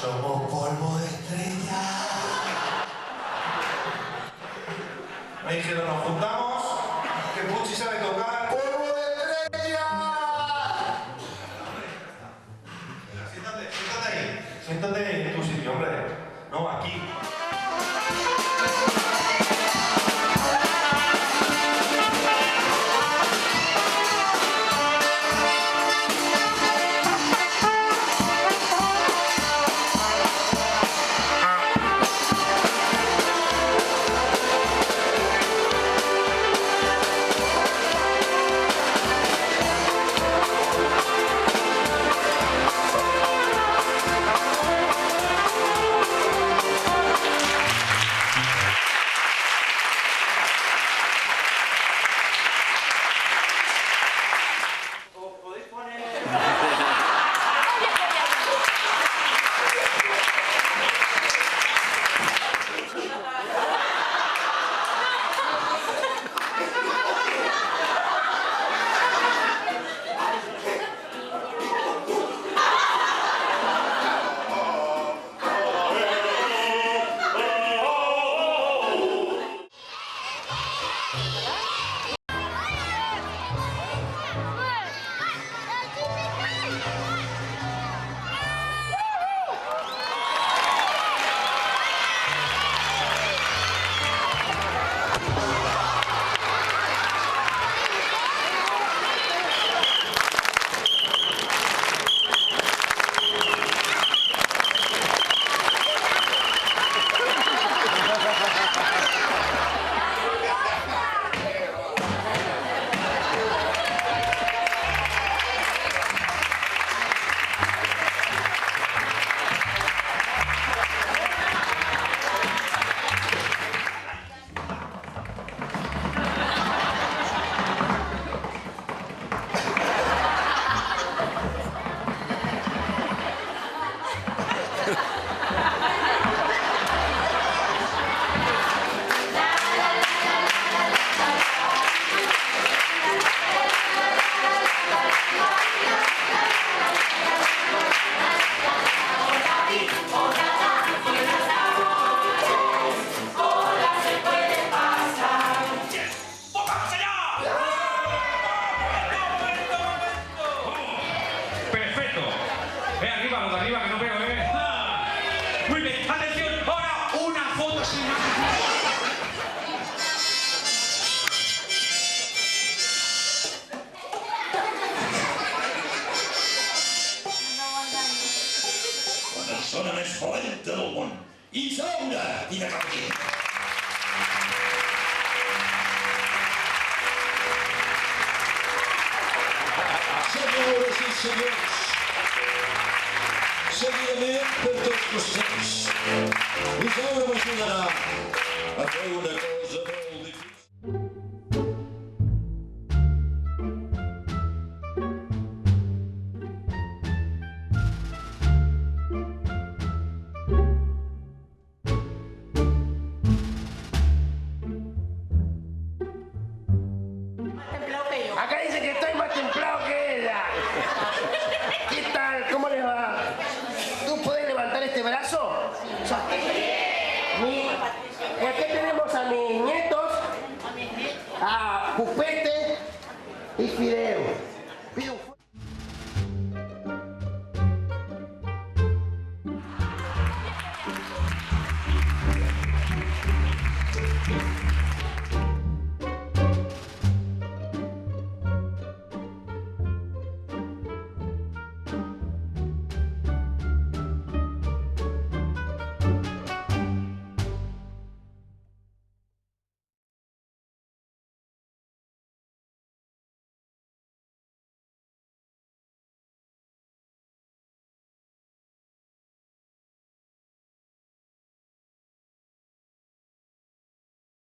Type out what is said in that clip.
Somos polvo de estrella. Me dijeron, nos juntamos, que Pucci sabe tocar. ¡Polvo de estrella! Siéntate ahí. Siéntate en tu sitio, hombre. No, aquí. Arriba, que no pego, ¿eh? Muy bien, atención, ahora una foto sin más. Persona més valenta del món. Isaura! Quina canvi! Senyores i senyors, seguidament per tots costats, Isaura m'ajudarà a fer una cosa molt difícil.